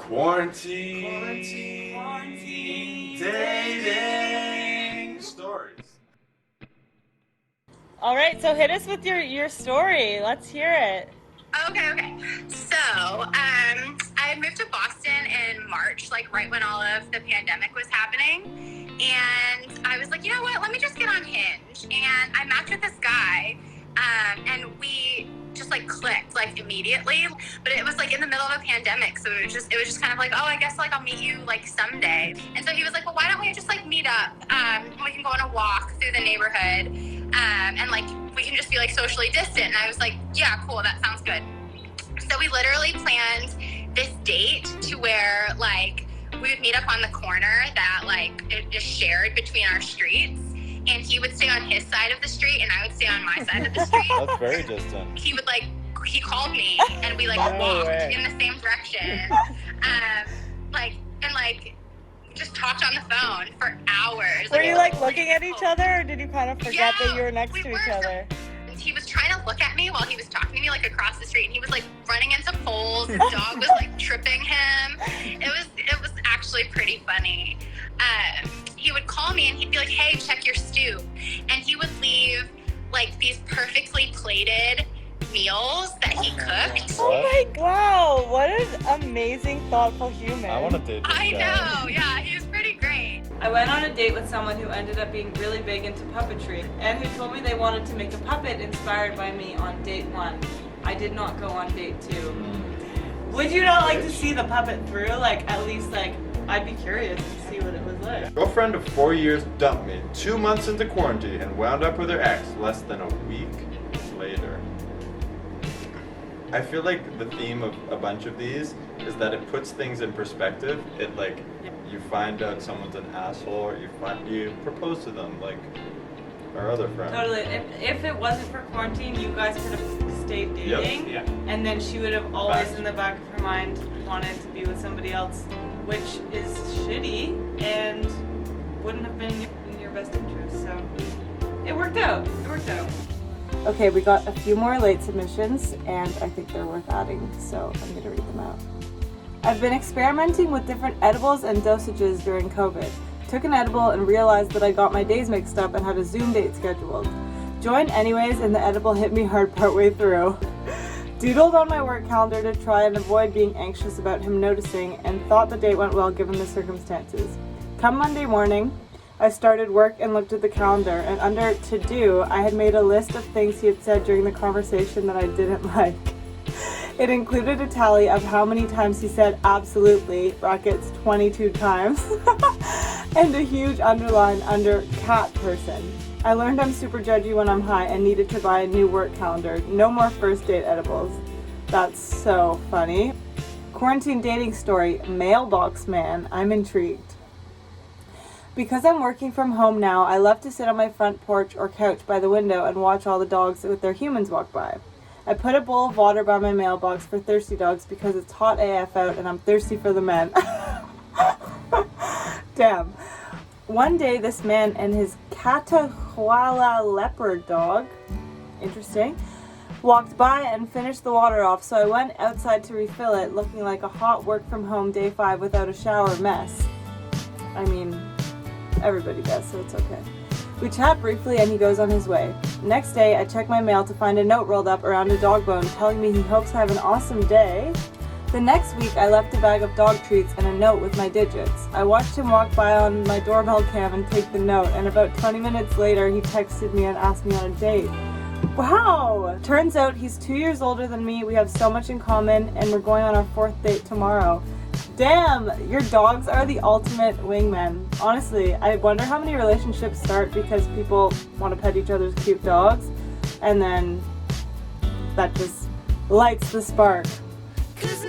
Quarantine dating stories. All right, so hit us with your story. Let's hear it. Okay. So, I moved to Boston in March, like right when all of the pandemic was happening. And I was like, you know what? Let me just get on Hinge. And I matched with this guy, and we just like clicked like immediately. But it was like in the middle of a pandemic, so it was just kind of like, oh, I guess like I'll meet you like someday. And so he was like, well, why don't we just like meet up? We can go on a walk through the neighborhood, and like we can just be like socially distant. And I was like, yeah, cool, that sounds good. So we literally planned this date to where like we would meet up on the corner that like it is shared between our streets, and he would stay on his side of the street and I would stay on my side of the street. That's very distant. He called me and we like walked in the same direction, and just talked on the phone for hours. Were you like looking at each other, or did you kind of forget that you were next to each other? He was trying to look at me while he was talking to me like across the street, and he was like running into poles. His dog was like tripping him. It was actually pretty funny. He would call me and he'd be like, hey, check your stoop. And he would leave like these perfectly plated meals that he cooked. Oh my wow, what an amazing, thoughtful human. I want to date this guy. I know, yeah, he was pretty great. I went on a date with someone who ended up being really big into puppetry and who told me they wanted to make a puppet inspired by me on date 1. I did not go on date 2. Would you not like to see the puppet through? Like, at least, like, I'd be curious to see what it was like. Girlfriend of 4 years dumped me 2 months into quarantine and wound up with her ex less than a week later. I feel like the theme of a bunch of these is that it puts things in perspective. It like, you find out someone's an asshole, or you propose to them, like our other friend. Totally. If it wasn't for quarantine, you guys could have stayed dating. Yep. And then she would have always Facts. in the back of her mind wanted to be with somebody else, which is shitty and wouldn't have been in your best interest. So it worked out. Okay, we got a few more late submissions, and I think they're worth adding, so I'm going to read them out. I've been experimenting with different edibles and dosages during COVID. Took an edible and realized that I got my days mixed up and had a Zoom date scheduled. Joined anyways, and the edible hit me hard partway through. Doodled on my work calendar to try and avoid being anxious about him noticing, and thought the date went well given the circumstances. Come Monday morning, I started work and looked at the calendar, and under to do, I had made a list of things he had said during the conversation that I didn't like. It included a tally of how many times he said absolutely, brackets 22 times, and a huge underline under cat person. I learned I'm super judgy when I'm high and needed to buy a new work calendar. No more first date edibles. That's so funny. Quarantine dating story, mailbox man, I'm intrigued. Because I'm working from home now, I love to sit on my front porch or couch by the window and watch all the dogs with their humans walk by. I put a bowl of water by my mailbox for thirsty dogs because it's hot AF out and I'm thirsty for the men. Damn. One day this man and his Catahuala leopard dog, interesting, walked by and finished the water off, so I went outside to refill it, looking like a hot work from home day 5 without a shower mess. I mean, everybody does, so it's okay. We chat briefly and he goes on his way. Next day, I check my mail to find a note rolled up around a dog bone telling me he hopes I have an awesome day. The next week, I left a bag of dog treats and a note with my digits. I watched him walk by on my doorbell cam and take the note, and about 20 minutes later, he texted me and asked me on a date. Wow! Turns out he's 2 years older than me, we have so much in common, and we're going on our 4th date tomorrow. Damn, your dogs are the ultimate wingmen. Honestly, I wonder how many relationships start because people want to pet each other's cute dogs, and then that just lights the spark. 'Cause